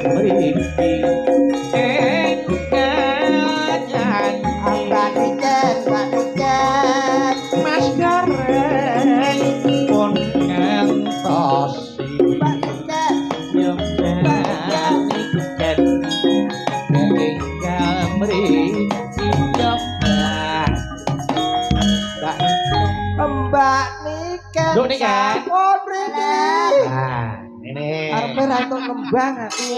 mriki enggan Mbak Niken Mas Gareng pun ngantosi Mbak Niken yang niken enggal mriki Mbak Niken Nduk Niken. sampun mriki nah ini arepe ra entuk kembang aku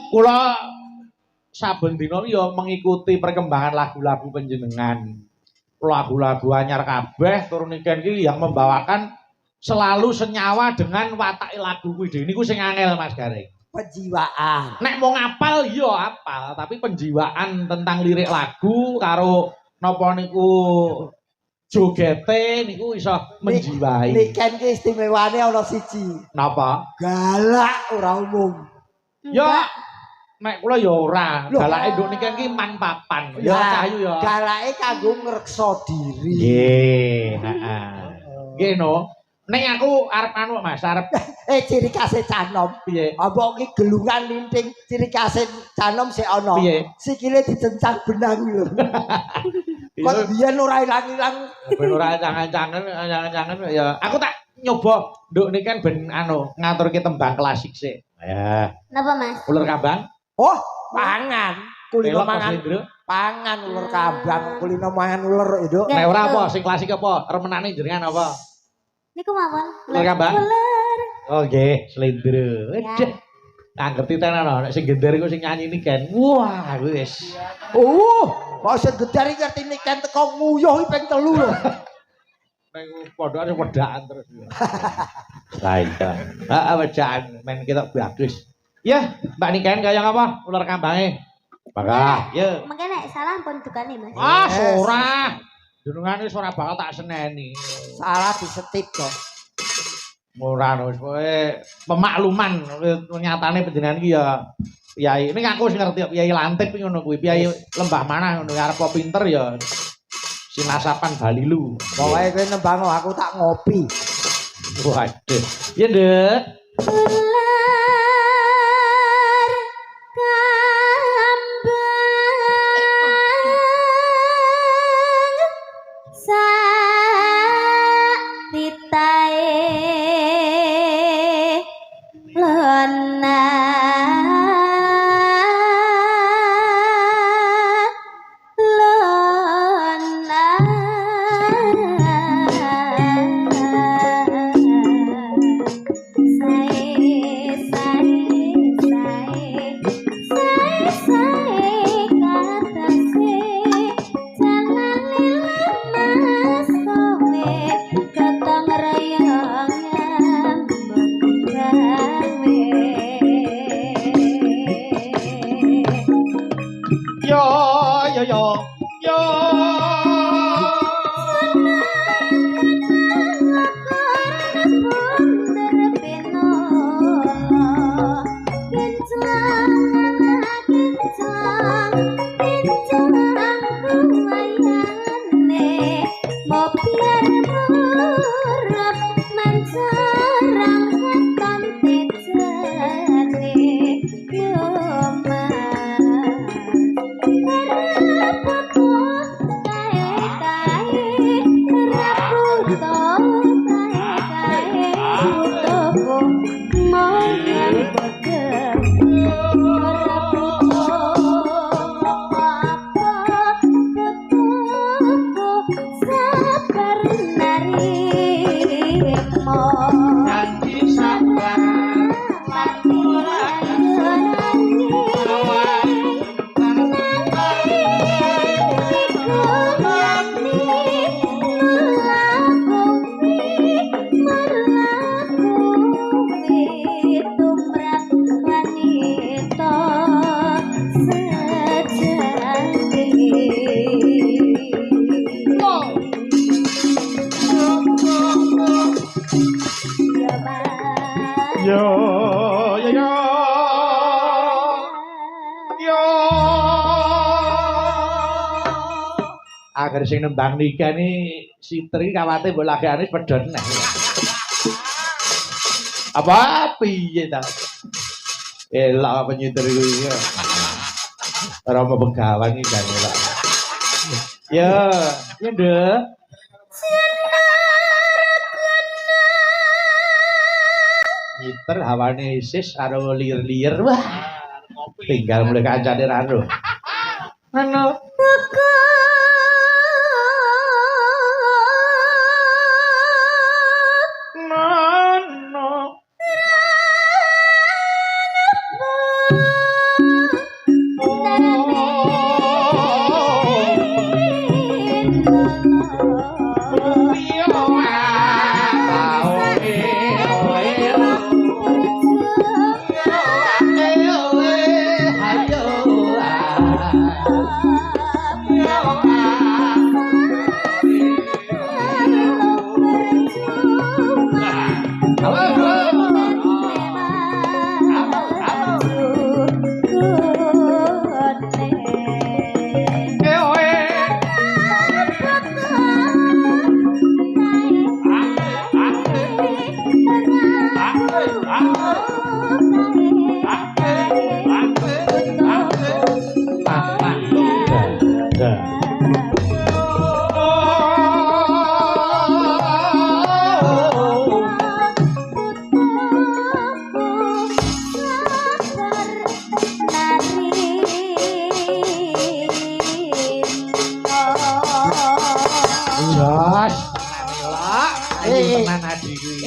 kula saben dina ya mengikuti perkembangan lagu-lagu panjenengan. Lagu-lagu anyar kabeh tur niken iki yang membawakan selalu senyawa dengan watak lagu kuwi. Niku sing angel Mas Gareng. penjiwaan Nek mau ngapal ya apal, tapi penjiwaan tentang lirik lagu karo napa niku jogete niku iso menjiwai. Niken ki istimewane ana siji Napa? galak ora umum Ya nek kula ya ora. Loh. Galake nduk niken ki man papan. Ya cahayu ya. galake kanggo ngreksa diri Nggih, heeh. Nggih no. Nek aku arep anu Mas, arep ciri khase canom piye? apa ki gelungan linting ciri khase canom sik ana Piye? sikile dicencang benang lho kok biyen ora ilang-ilang Ben ora cangen-cangen ya. Aku tak nyoba nduk niken ben anu ngaturke tembang klasik sik. Ya. Napa Mas? Ular kambang. oh pangan kulino Elok Mas mangan Lindro. pangan ular kambang kulino mangan ular itu Nek ora apa sing klasik apa? Remenane jenengan apa? Niku mawon. Ular kambang? Ular. Oh nggih, Slendro. Ya. Waduh. Tak ngerti tenan no. Nek sing gender iku sing nyanyi niken. Wah, wis. kok sing gedar iki ngerti Niken teko nguyuh ping 3 lho Nek pondokane wedakan terus. Lah iya. Heeh, wedakan men ketok bagus. Ya, Mbak Niken kaya apa? Ular kambange. Bakal. Ya. Mengke nek salah pun dukane Mas. Ah, ora. Jenengane wis ora bakal tak seneni. salah disetip kok Ora wis kowe pemakluman nyatane panjenengan iki ya Piai. Ning aku sing ngerti Piai Lantip ngono kuwi. Piai Lembah Manah ngono arep pinter ya. Sinasapan Balilu. pokoke kowe nembang aku tak ngopi Waduh. Ya, Nduk. Ular kambang sak titae lona Yo yo yo yo. Agar sing nembang nikah ni si Tri kawate mbok lagane pedhot neh. Apa piye ta? Elok penyitir iki. Ora mau begawan iki kan elok. Ya, ya Nduk. Nyiter hawane isis karo lir-lir. Wah. Tinggal mulai kancane rano. Ono. Nono.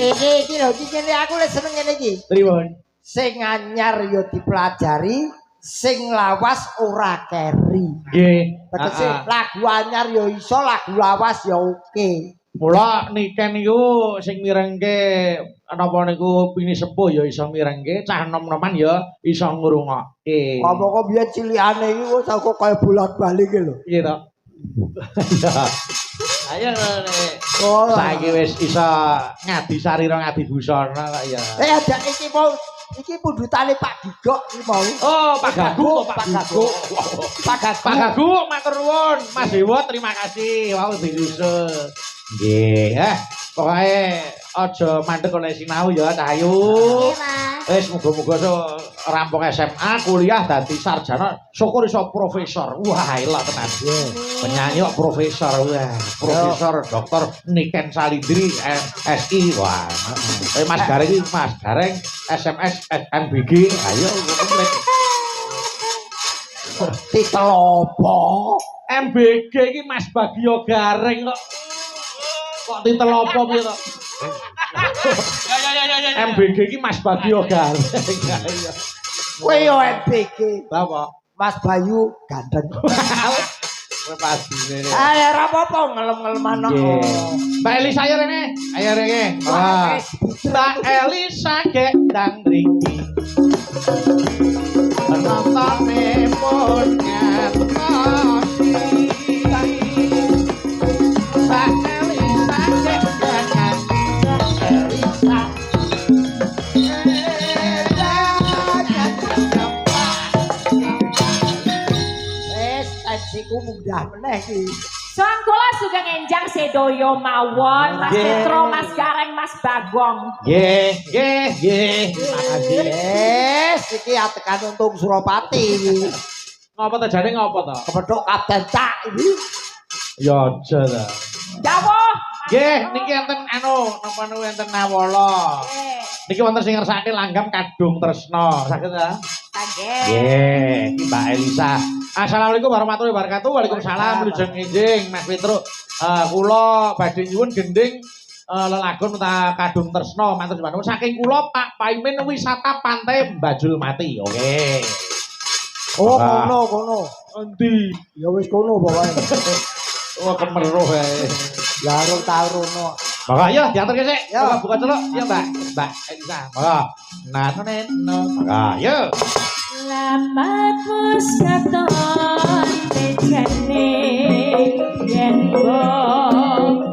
Iki lho, iki aku lek seneng ngene iki. Pripun? Sing anyar ya dipelajari, sing lawas ora keri. Nggih. Tegese lagu anyar ya iso, lagu lawas ya oke. Mula niken niku sing mirengke napa niku pini sepuh ya iso mirengke, cah nom-noman ya iso ngrungokke. Apa kok biyen cilikane iki kok kaya bolak-balik lho. Piye to? Ayo nek Oh, saiki wis iso ngadi sarira ngadi busana kok ya. ada iki pundutane Pak Gigok iki mau. Oh, Pak Gagu, Pak Gagu. Pak Gagu, matur nuwun. Mas Dewa, terima kasih. Wau dirusul. Nggih, pokoke aja mandek oleh sinau ya, Cahyu. Nggih, Mas. Wis muga-muga rampung SMA, kuliah dadi sarjana, syukur iso profesor. Wah, elok tenan. Penyanyi kok profesor. Wah, profesor Dr. Niken Salindri SI. Wah. Mas Gareng iki Mas Gareng SMS MBG. Ayo komplit. Titel apa? MBG iki Mas Bagio Gareng kok. Kok titel apa piye to? Ya. MBG iki Mas Bagio Gareng. Kowe yo MBG. Apa? Mas Bayu gandeng. Pasine. Ayo ora apa-apa ngelem-ngeleman kok. Mbak Elisa ayo rene. Ayo rene. Mbak Elisa gendang mriki. Penontonne pun ngertosi. Mbak Elisa gendang Elisa. Tensiku mudah meneh iki. Soang kula sugeng enjang sedoyo mawon, Mas Nggih. Petro, Mas Gareng, Mas Bagong. Nggih. Terima kasih. Yes, iki atekan untung Suropati iki. Ngapa to jane ngapa to? Kepethuk Kapten Cak iki. Ya aja ta. Dawuh. Nggih, niki enten napa niku enten nawala. Niki wonten sing ngersake langgam kadung tresna. Saged ta? Saged. Nggih, iki Mbak Elisa. Assalamualaikum warahmatullahi wabarakatuh. Waalaikumsalam. Wilujeng enjing Mas Petruk. Kula badhe nyuwun gending lelagon ta kadung tresna matur nuwun saking kula Pak Paimin wisata pantai Bajul Mati. Oke. Oh, kono. Endi? Ya wis kono pokoke. Oh, kemeruh ae. Ya ora tau rono. Maka ayo diantar ke sik. Ya. Buka celuk. Ya, Mbak Elisa. Maka. Nano. Maka ayo. Selamat musaton bejane yen bom.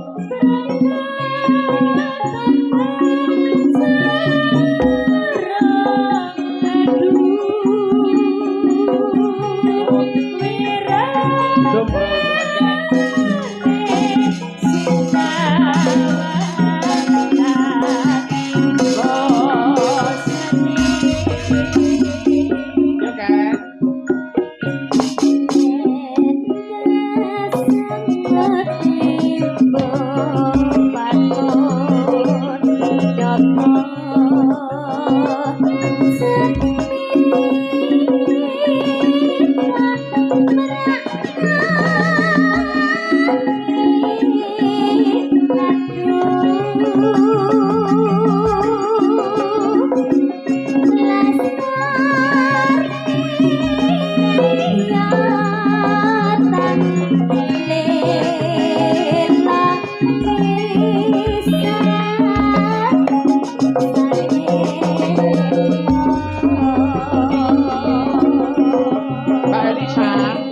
Mbak Elisa,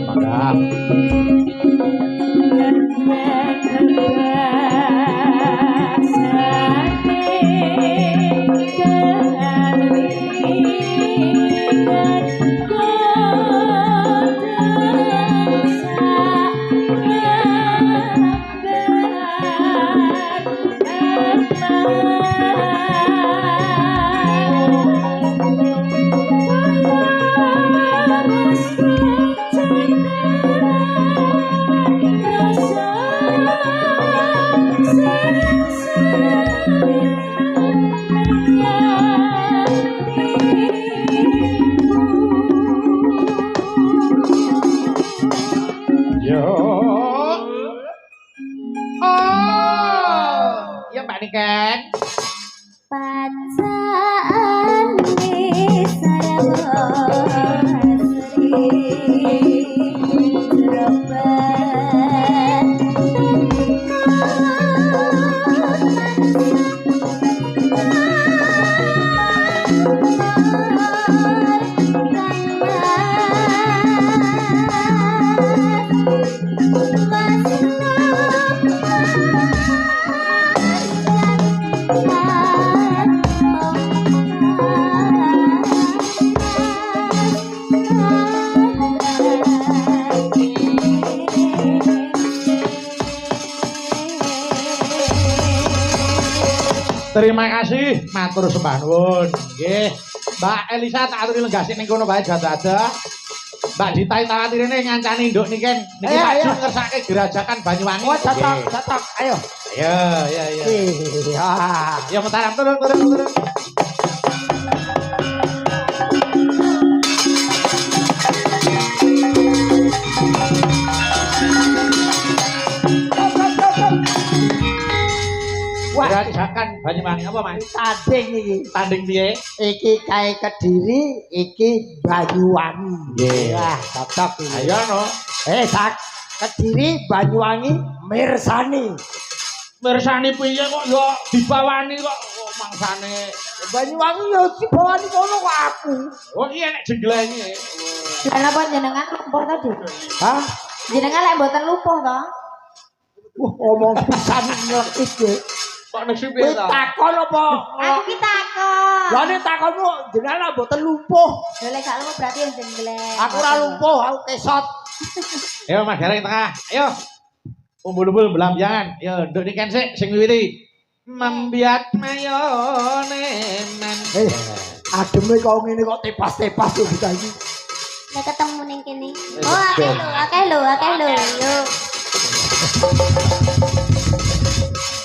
mangga. Yo. Oh, ya Mbak Niken. Pacaan di Sarawasri Jerobat Terima kasih, matur sembah nuwun. Nggih. Mbak Elisa tak aturi lenggasi ning kono bae dadak. Mbak Dita tak aturine ngancani nduk niken. Niki Ayo, maju ayo. ngersake gerajakan Banyuwangi. Oh, cocok, Nggih. cocok. Ayo. Ayo, ya ya. Iya. Ya mentaran turun. Wah, Gerajakan Banyuwangi apa, Mas? tanding iki. Tanding piye? Iki kae Kediri, iki Banyuwangi. Nggih. Wah, cocok iki. Ayo no. Sak Kediri, Banyuwangi, Mirsani. Mirsani piye kok ya dibawani kok mangsane. Banyuwangi yo dibawani kono kok aku. Oh iya nek jengglenge. Kenapa jenengan lumpuh tadi? Hah? Jenengan lek mboten lumpuh to? Wah, omong pisan ngelekit ya. Kok nek sing Kowe piye ta? takon apa? Aku ki takon. Lah nek takonmu jenengan mboten lumpuh. Lha lek gak lumpuh berarti wis jenggleng. Aku ora lumpuh, aku kesot. Ayo Mas Gareng tengah. Ayo. Umbul-umbul belambangan. Ayo nduk niken sik sing wiwiti. Membiat mayone men. Ademe kok ngene kok tepas-tepas tuh kita iki. Lek ketemu ning kene. Oh, akeh lho. Yo.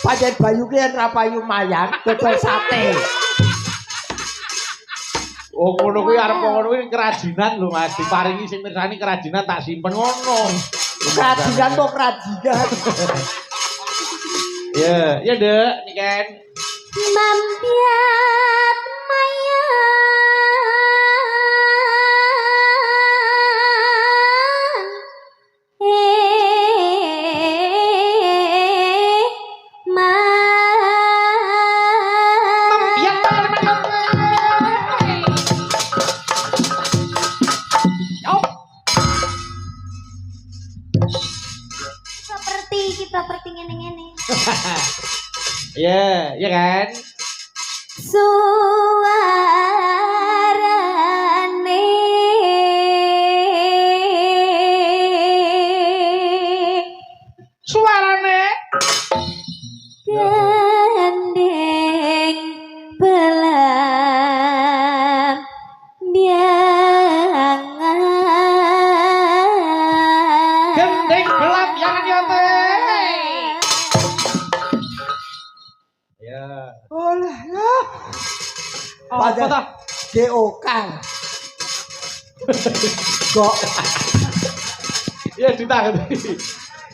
Pancen Bayu ki yen ra payu mayang dodol sate. Oh ngono kuwi arep ngono kuwi kerajinan lho Mas. Diparingi sing mirsani kerajinan tak simpen ngono. Kerajinan kok kerajinan. Ya Dek, niken. Mampiat mayang Properti ngene-ngene. Ya kan? Suarane gandeng belam biangan Gendeng gelap jangan ya teh. Ya. Olah ya. Apa ta? GOK. Kok Ya ditangani.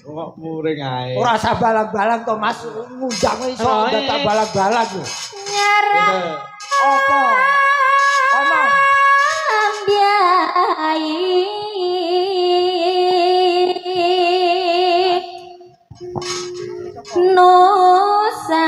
Kok muring ae. ora usah balang-balang to Mas, ngundang iso Oh, dadak iya. balang-balang lho. nyerah Gitu. Apa? Omong. Biai Nusa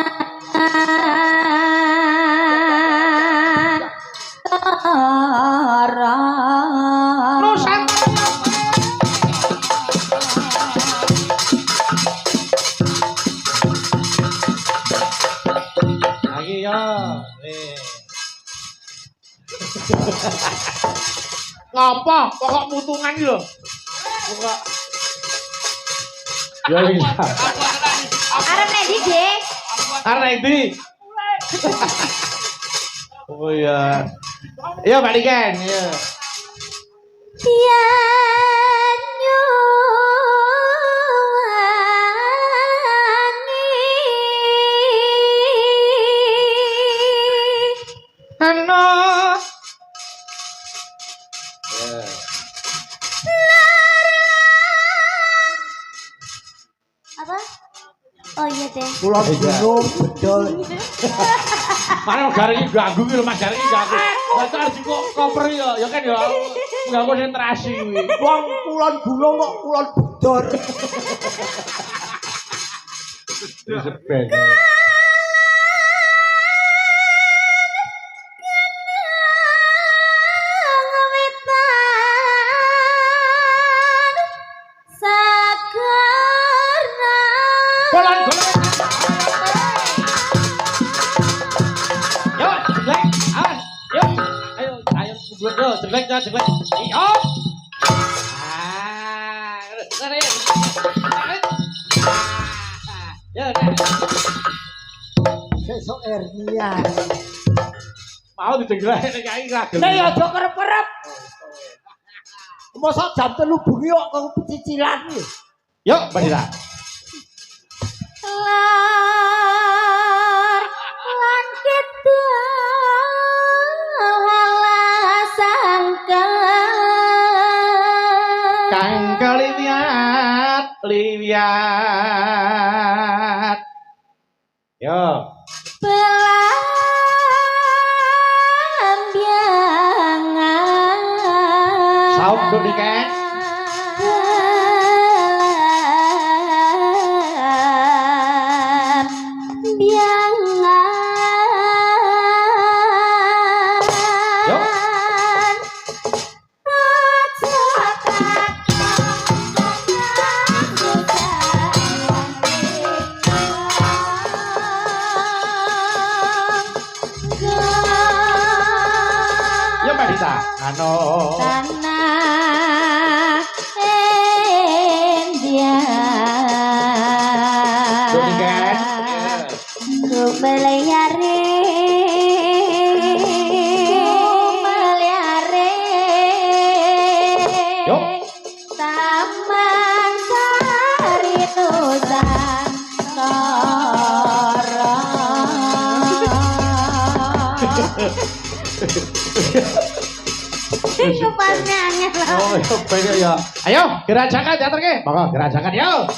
Ngapa? Pokok mutungan iki lho. Pokok. Ya iya. Arep nek ndi, Dik? Karena ini. Oh iya. Iya Mbak Niken, iya. Halo. Apa? Oh iya deh. Kulon gunung bedol. Mana garing iki ganggu iki lho Mas garing iki ganggu. Baca harus kok koper ya kan ya. Enggak konsentrasi kuwi. Wong kulon gunung kok kulon bedol. Disebel. Golon golon. Yo, jelek. Awas. Yo. Ayo buat yo, jelek ya, jelek. Yo. Sana ya. Ya, Sesuk hernia. mau dijenglek nek kae ragel. Nek ya aja kerep-kerep. Mosok jam 3 bengi kok kau pecicilan iki. Yuk, Mbak Dira. Lar lan kidul sangka Kang kaliwiat, liwiat. Yo. pelambiangan Saut dulu nih, Kek. Yuk. Yuk, Mbak Dita. Ano. Tanah India Dulu nih, Kek. Ku melihare Yuk. Taman Sari Nusantara. Itu pasnya angin lah. Oh, yuk, banyak ya. Ayo, gerajakan teater ke. Monggo, gerajakan yuk.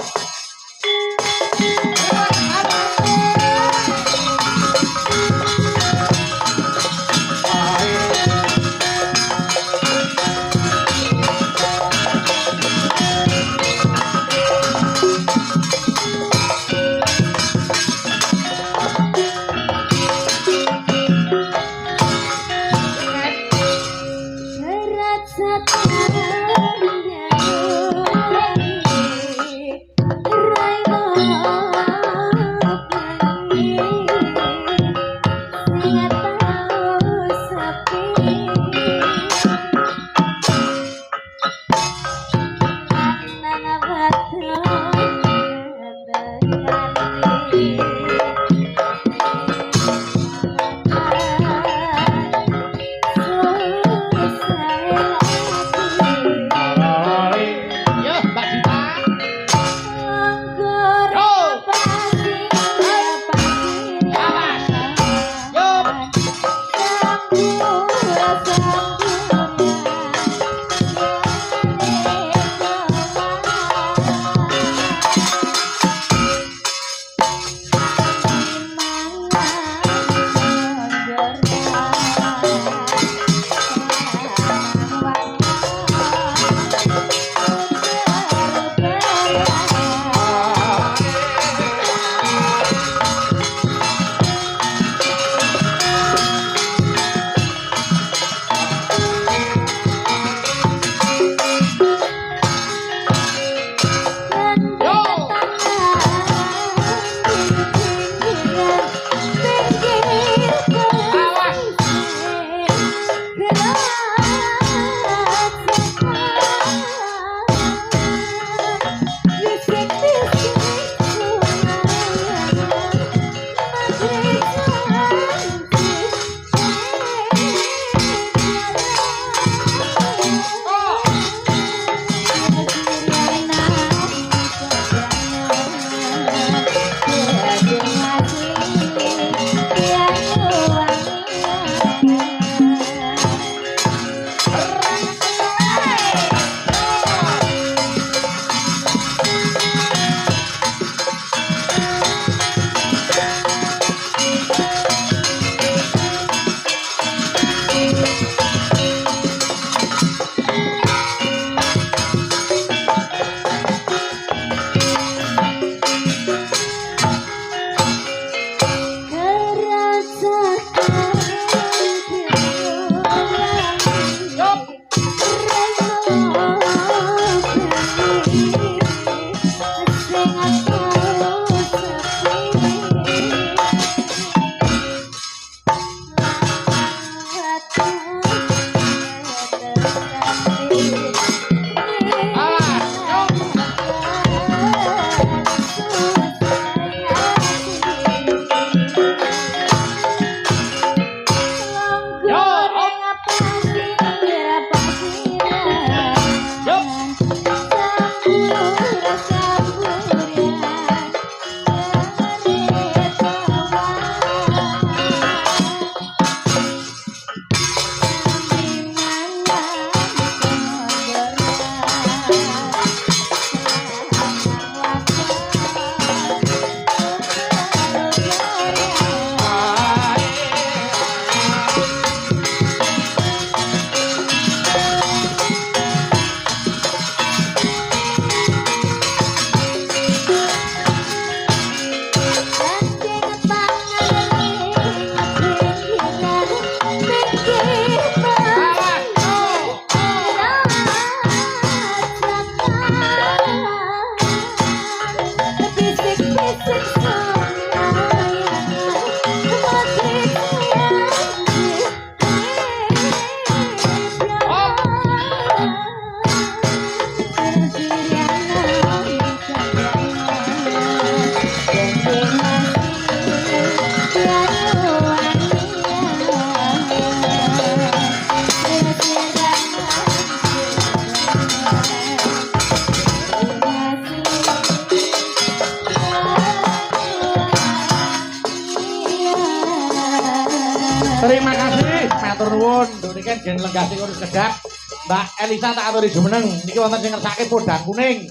Terima kasih, matur nuwun. Niki gen lenggah sing urus kedap. Mbak Elisa tak aturi jumeneng. Niki wonten sing ngersake podang kuning.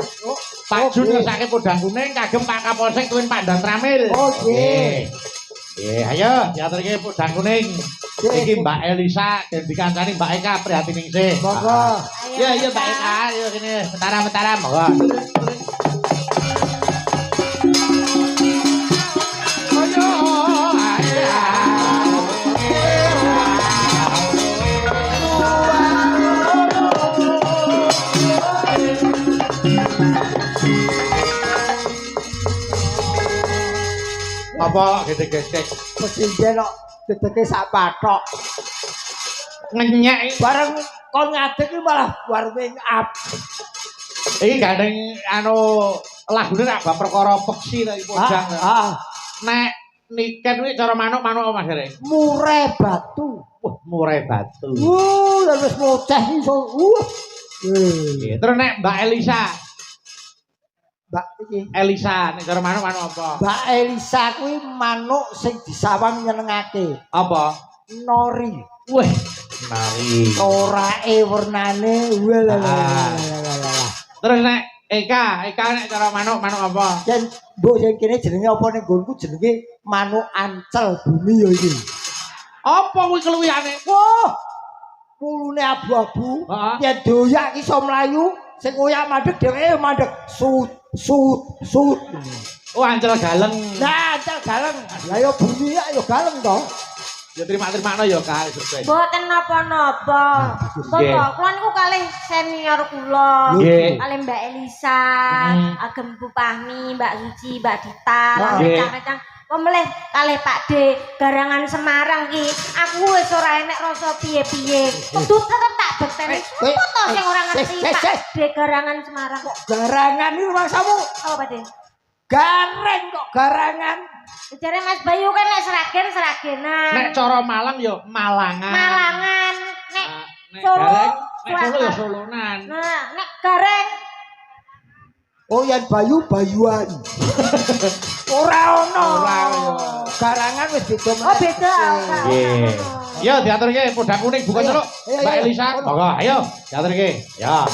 Pak Jun ngersake podang kuning kagem Pak Kapolsek tuwin Pak Dan Tramil. Oh, nggih. Nggih, ayo diaturke podang kuning. Iki Mbak Elisa dan dikancani Mbak Eka prihatin ningsih. Monggo. Iya, iya Mbak Eka, ayo kene mentara-mentara monggo. Apa gede-gede Mesti kok dedeke sak pathok. ngenyek Bareng kon ngadeg iki malah warming up. iki gandeng lagune rak bab perkara peksi ta iki podang. Nek niken kuwi cara manuk-manuk apa Mas Rek? Murai batu. Wah, murai batu. Lha wis moceh iso. Nggih, terus nek Mbak Elisa, Mbak iki. Elisa nek cara manuk-manuk apa? Mbak Elisa kuwi manuk sing disawang nyenengake. Apa? Nori. Wah, nari. Orake wernane Terus nek Eka nek cara manuk-manuk apa? Yen mbok sing kene jenenge apa ning nggonku jenenge manuk ancel bumi ya iki. Apa kuwi keluwihane? Wah. Mulune abu-abu. Heeh. Yen doyak iso mlayu, sing koyak mandeg dhewe mandeg sut sut sut. Oh, ancel galeng. Nah, ancel galeng. Lah ya bumi ya galeng to. Ya terima-terima ya Kak sukses. Mboten napa-napa. Nggih. Kok kula niku kalih senior kula. Nggih. Kalih Mbak Elisa, agem Bu Pahmi, Mbak Suci, Mbak Dita, lan Nggih. recang-recang. Pemelih kalih Pak D, garangan Semarang ki. Aku wis ora enek rasa piye-piye. Kudu tetep tak bekteni. Sopo to sing ora ngerti Pak D garangan Semarang kok. Garangan iki mangsamu Apa Pak D? gareng kok garangan. Jare Mas Bayu kan nek seragen-seragenan. Nek cara Malang ya Malangan. Malangan, nek Nek Solo, gareng, nek Solo ya Selatan. Solonan. Nah, nek gareng Oh yen Bayu Bayuan. Ora ono. Ora, ya. Garangan wis beda meneh. oh beda. Nggih. Ya diaturke podang kuning bukan celuk. Ayo, Mbak ayo. Elisa, monggo ayo diaturke. Ya.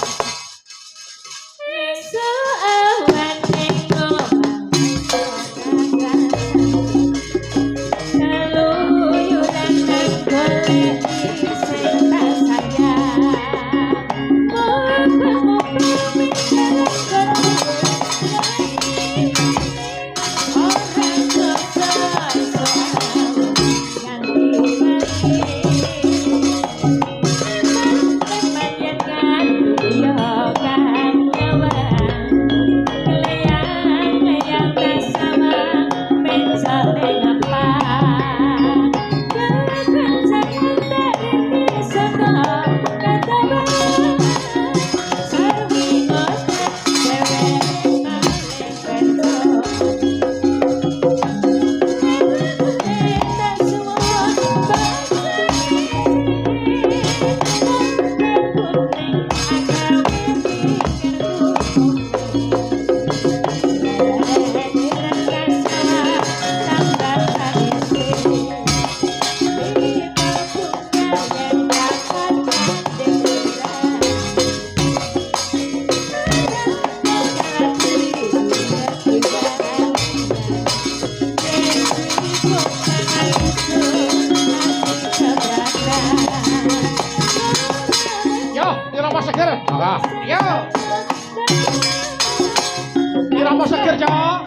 Yo, dirapa seger. Monggo. Yo. Dirapa seger, Cok.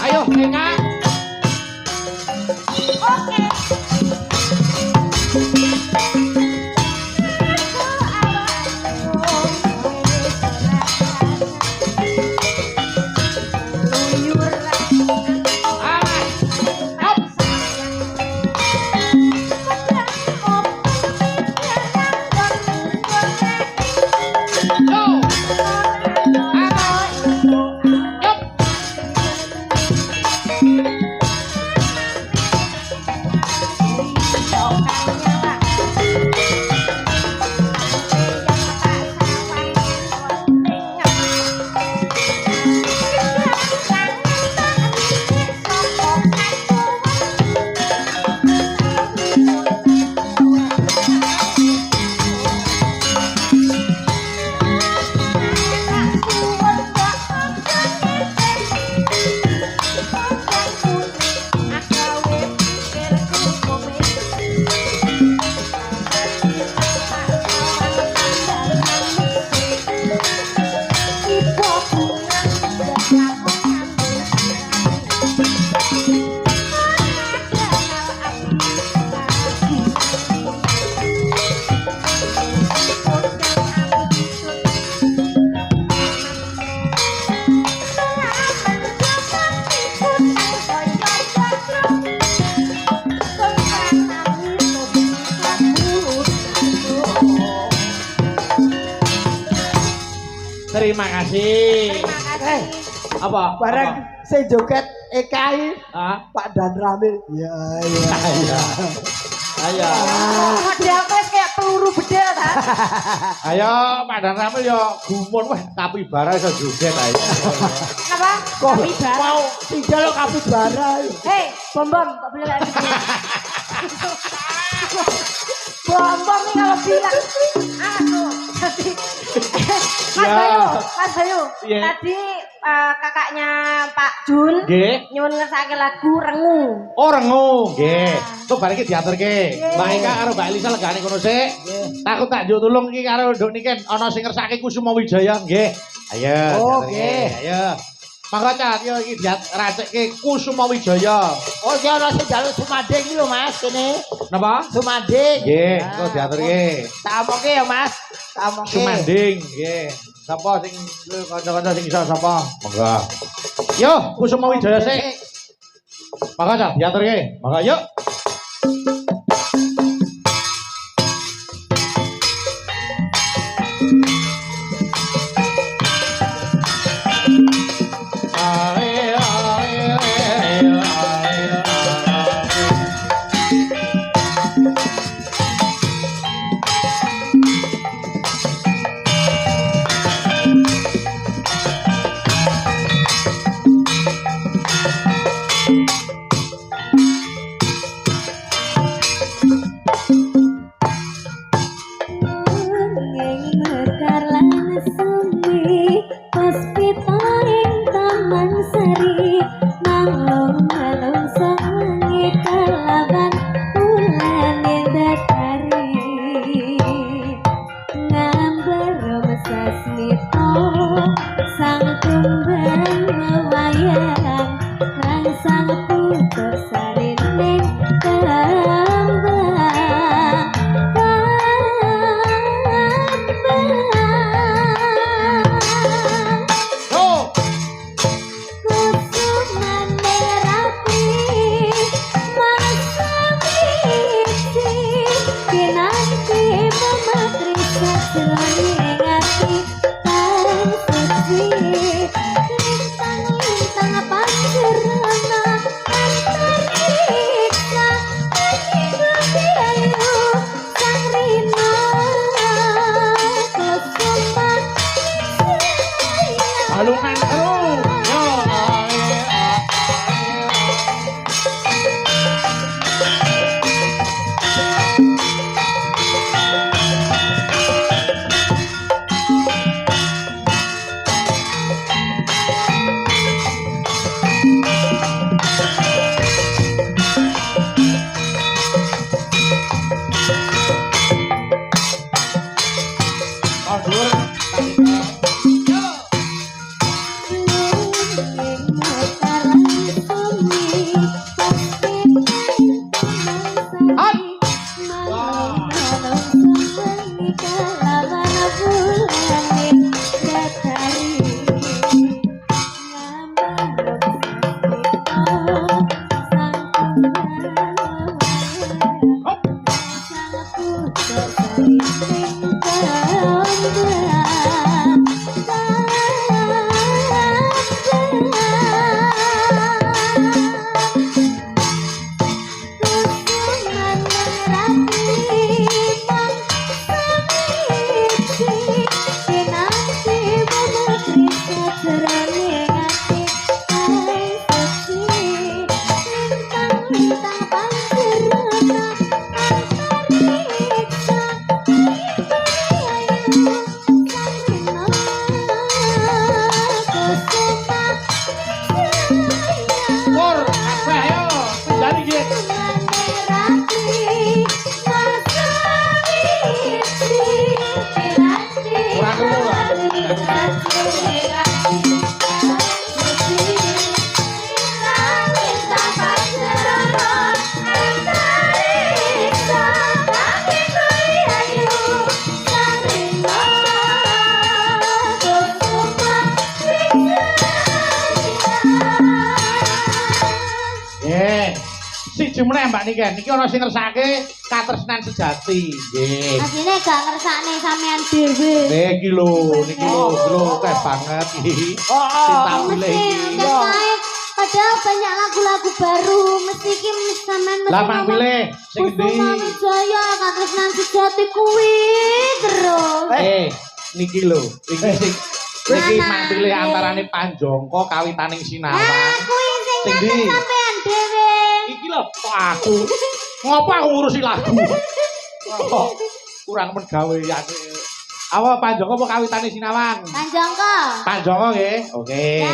Ayo, Eka. Oke. terima kasih. Terima kasih. Apa? Bareng sing joget EKI Ah, Pak Dan Ramil. Ya ya. ayo. Model wis kayak peluru bedel ta. Ayo, Pak Dan Ramil yo gumun wah kapibara iso joget ae. Apa? Kok mau tinggal kapibara. Hei, bom-bom kok boleh lagi. Bom-bom nih kalau bilang aku tadi Mas Bayu, Iya. tadi kakaknya Pak Jun Nggih. nyuwun ngersake lagu Rengu. Oh, rengu, nggih. Kok bar iki diaturke. Nggih. Mbak Eka karo Mbak Elisa legane kono sik. Takut tak njuk tulung iki karo Nduk Niken ana sing ngersake Kusuma Wijaya, nggih. Ayo, Oh, diaturke. nggih. Ayo. Mangga Cat, yo iki racekke Kusuma Wijaya. Oh, ya ana sing jaluk Sumanding iki lho Mas kene. Napa? Sumanding. Nggih, Nah, kok diaturke. Tak omongi ya Mas. Tak omongi. Sumanding, nggih. Sapa sing kanca-kanca sing iso sapa? Monggo. Yo, Kusuma Wijaya sik. Mangga Cat, diaturke. Mangga yuk. Sang kembang mewayang sang puter salin ning kembang Yo. kusuman merapi masawiti kinanti mematri sajroning ati tan suci lintang-lintang pancerna antariksa nanging ayu sang rina kusuman Alungan terus. Yo. Oh, dhuwur. Pur, kabeh yo. Tindani iki. Ora krungu lah. Nggih. Siji meneh Mbak Niken, iki ana sing ngersake katresnan sejati. Nggih. Asline gak ngersakne sampean dhewe. Iki lho, kayak banget iki. Cinta pilih iki. Padahal banyak lagu-lagu baru, mesti ki sampean mesti. Lah Mang pilih sing ndi? Jaya katresnan sejati kuwi terus. Niki lho, iki sing iki Mang pilih antarane Panjangka kawitaning Sinawang. Nah, kuwi sing nyanyi sampean dhewe. Iki lho kok aku. Ngopo aku ngurusi lagu? Oh, kurang mengawe ya. Apa Panjangka apa kawitane Sinawang? Panjangka nggih. Oke.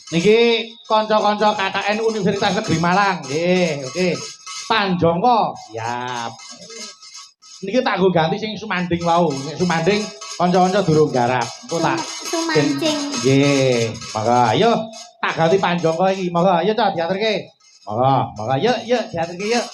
Niki kanca-kanca KKN Universitas Negeri Malang. Nggih, oke. Panjangka. Siap. Niki tak go ganti sing Sumanding wau. Nek Sumanding kanca-kanca durung garap. Engko tak Sumancing. Nggih, maka ayo tak ganti Panjangka iki. Maka ayo cok diaturke. Maka yuk diaturke yuk.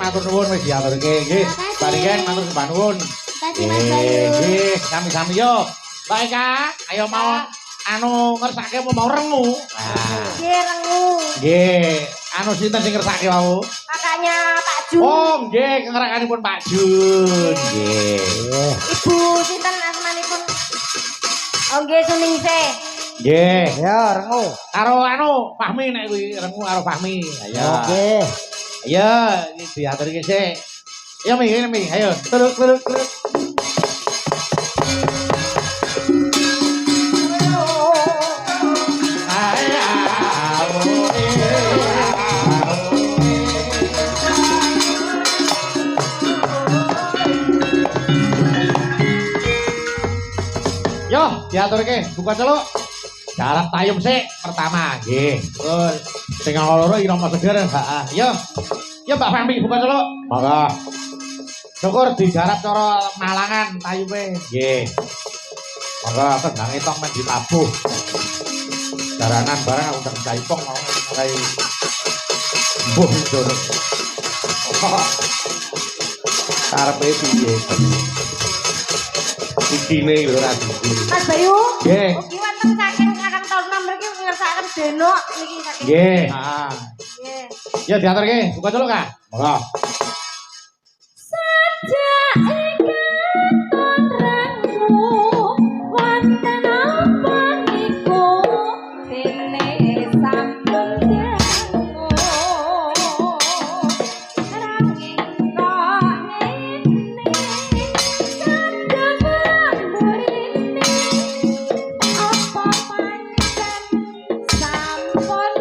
matur nuwun wis diaturke nggih. Balikan matur sembah nuwun. Kasih Mas Bayu. Nggih, sami-sami yo. Mbak Eka, ayo mau anu ngersake apa mau rengu? Nah. Nggih rengu. Nggih, anu sinten sing ngersake wau? Kakaknya Pak Jun. Oh, nggih, kengerakanipun Pak Jun. Nggih. Ibu sinten asmanipun? Oh nggih Suningse. Nggih. Ya, rengu. Karo anu Fahmi nek kuwi rengu karo Fahmi. Ayo. Oke. Ayo, iki diaturke sik. Ayo Mi, ayo. Turuk. Yo, diaturke buka celuk. Jarak tayum sik pertama, nggih. Terus sing loro irama seger, heeh. Yo. Yo Mbak Fahmi buka celuk. Monggo. Syukur digarap cara Malangan tayume. Nggih. Monggo tendange tok men ditabuh. Jaranan barang aku tak jaipong mau kayak mbuh ndoro. Karepe piye? Ikine lho ra dadi. Mas Bayu. Nggih. Ugi wonten saking Kakang Taruna mriki ngersakaken denok niki saking. Nggih, heeh. Nggih. Ya diaturke, buka celuk, Kak. Monggo. Sajak ikatan rangmu wonten apa niku dene sampun jangu ranging kok ngene sandang mrene apa pancen sampun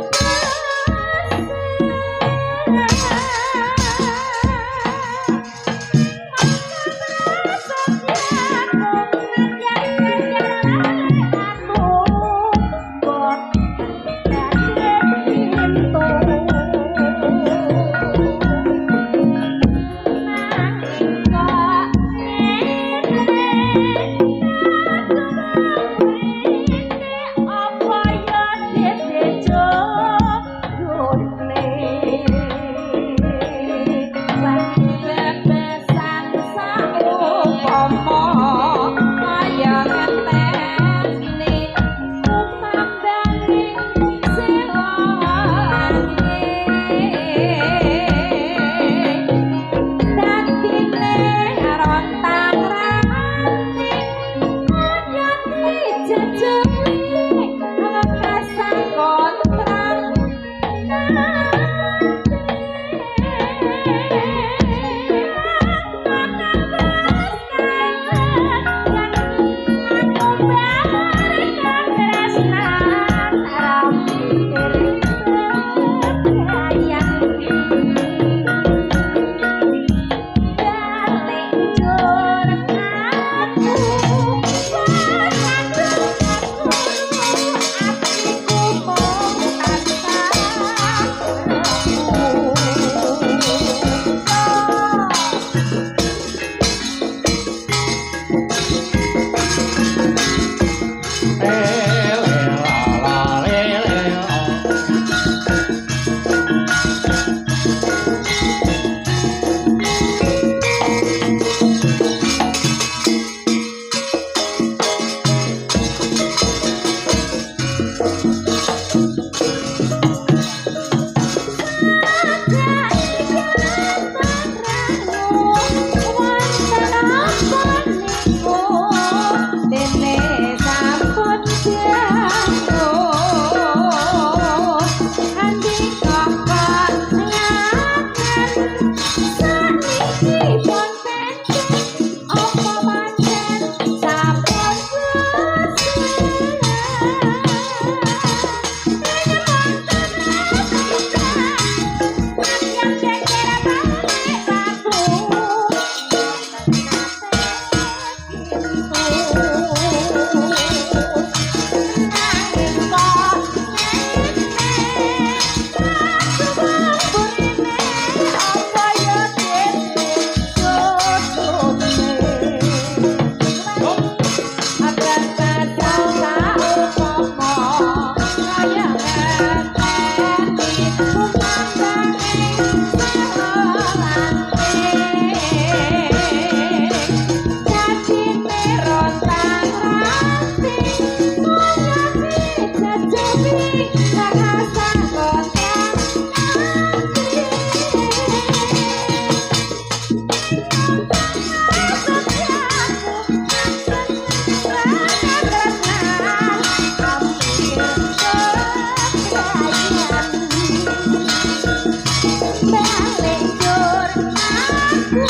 Terima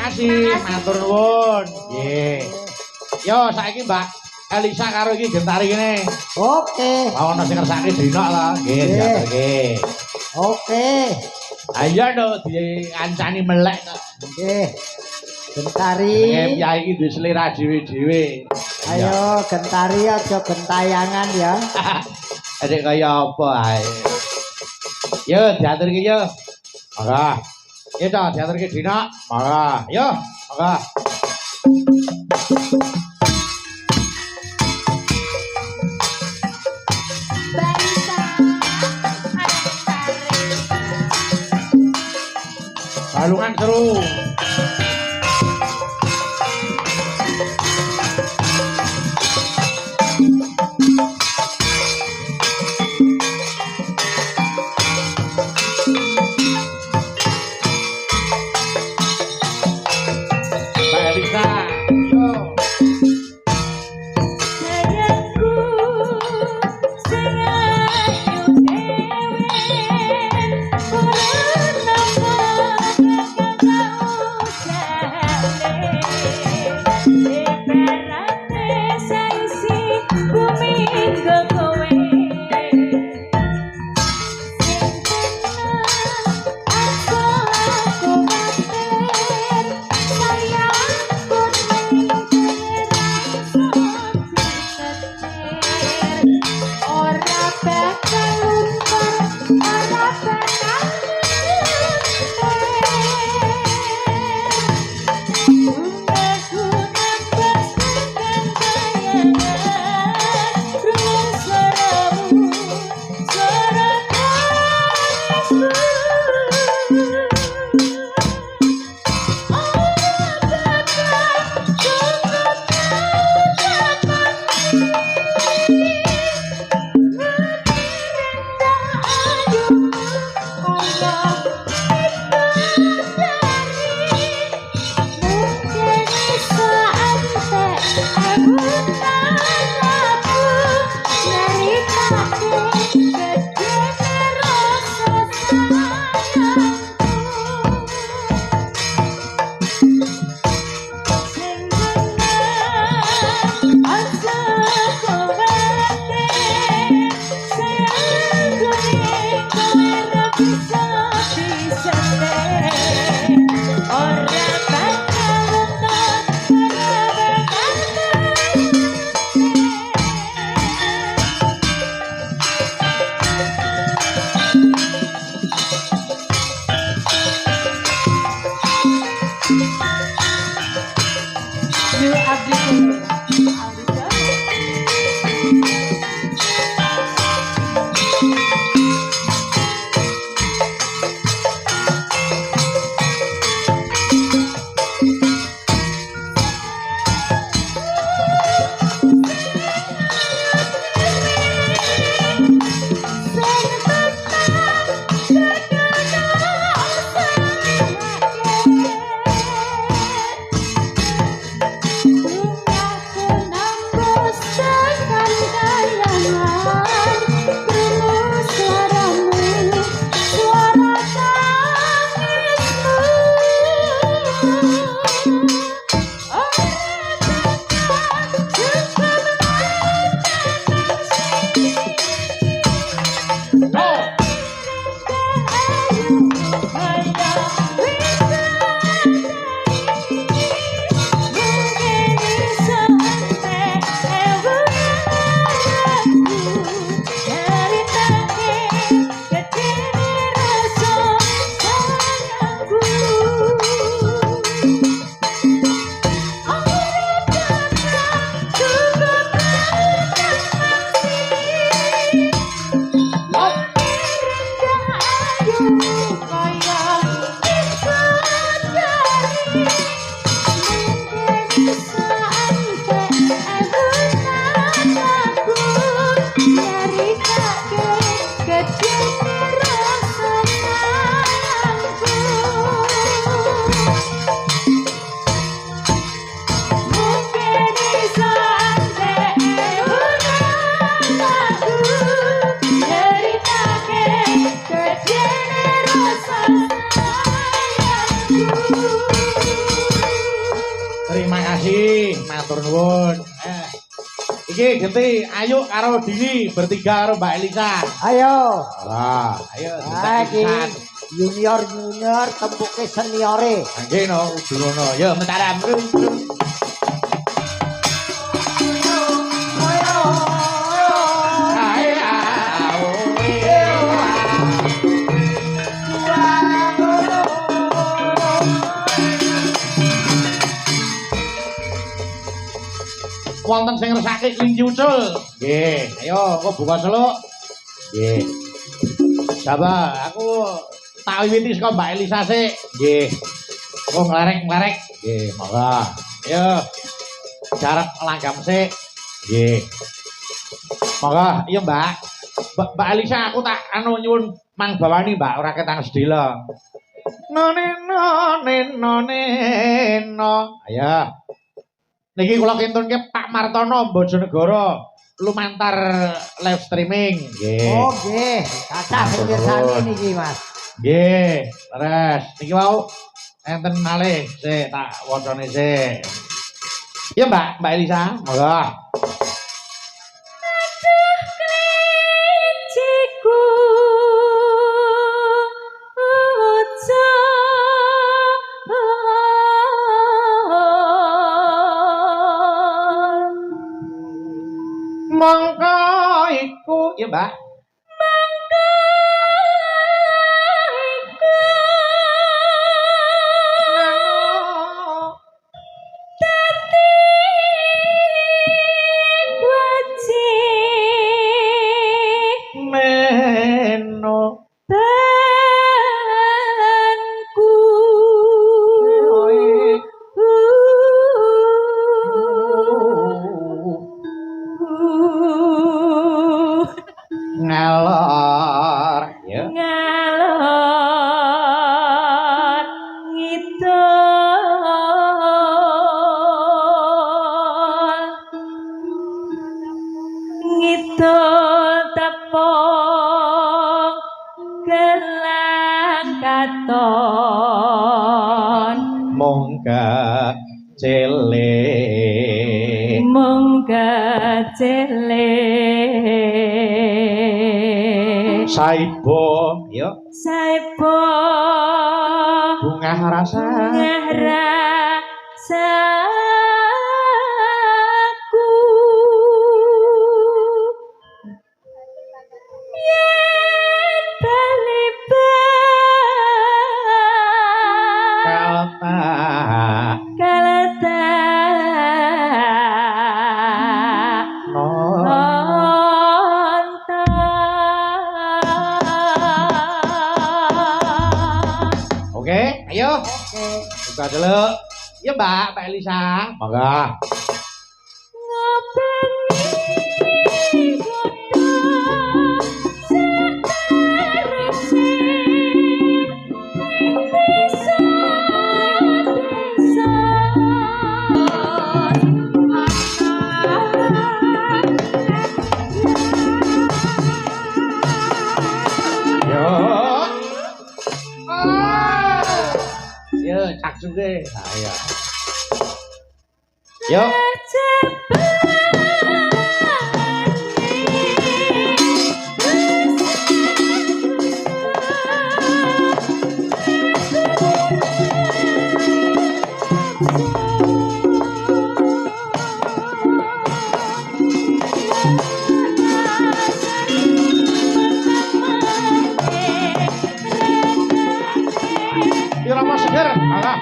kasih, matur nuwun. Nggih. Yo saiki Mbak Elisa karo iki Gentari kene. Oke. Mau ono sing kersake dinok lho. Nggih, diaturke. Oke. Ayo lho dikancani melek kok. Nggih. Gentari. Kyai iki duwe selera dhewe-dhewe. Ayo Gentari aja gentayangan ya. Adek kaya apa ae. Yo diaturke yo. Monggo. Yo to diaturke dinok. Monggo. Yo, monggo. Balungan seru. Mbak Elisa, yo. Sayangku sing ayu dhewe ora napa matur nuwun. Iki genti ayo karo Dini bertiga karo Mbak Elisa. Ayo. Wah, ayo Iki junior tempuke seniore. nggih no kudu ngono. Yo mentaram. Wonten sing ngersake kelinci ucul. Nggih, ayo kok buka seluk. Nggih. Coba aku tak wiwiti saka Mbak Elisa sik. Nggih. Oh nglarek-nglarek. Nggih, monggo. Ayo. Jarak langgam sik. Nggih. Monggo, iya Mbak. Mbak Elisa aku tak nyuwun mang bawani Mbak ora ketang sedela. No. Ayo. Niki kula kintunke Pak Martono Bojonegoro lumantar live streaming. Nggih. Oh nggih, kathah sing mirsani niki Mas. Nggih, leres. Niki wau enten malih sik tak wacane sik. Ya Mbak Elisa, monggo. Ciku Mongko iku ya Mbak. Ngalor ya. Ngalor ngidul tepung gelang katon Mongga cilik Saibo ya. Saibo Bunga rasaku yen kalata Oke, ayo. Buka dulu. Ya Mbak Elisa. Monggo. Yo, cak juga. Ayo. Yo. Irama seger, kalah.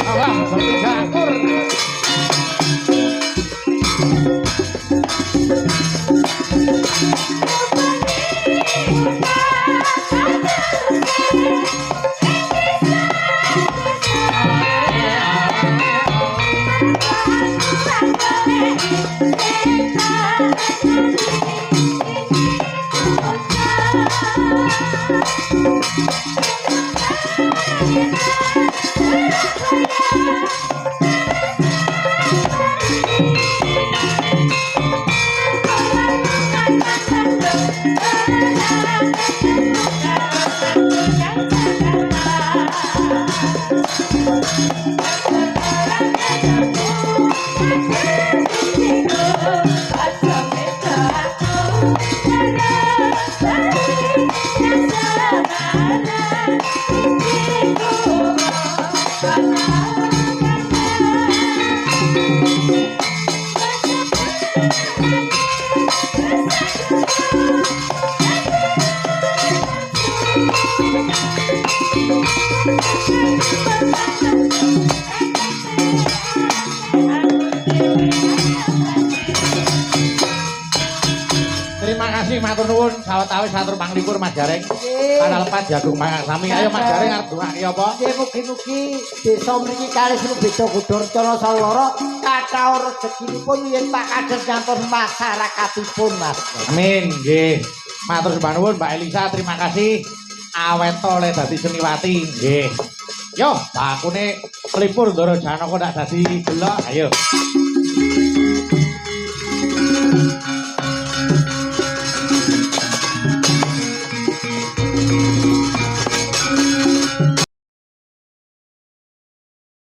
Kalah, bertiga akur. kasih matur nuwun sawetawis satur panglipur Mas Jaring. Kanalepan jagung mangang sami. Ayo Mas Jaring arep ndongake apa? Nggih mugi-mugi desa mriki kalih Beda Gudorcana Saloro kathah rezekinipun yen Pak Kades ngantos masyarakatipun Mas. Amin, nggih. Matur sembah nuwun Mbak Elisa, terima kasih. Awet tole dadi seniwati, nggih. Yo, bakune lipur Ndara Janaka ndak dadi delok. Ayo.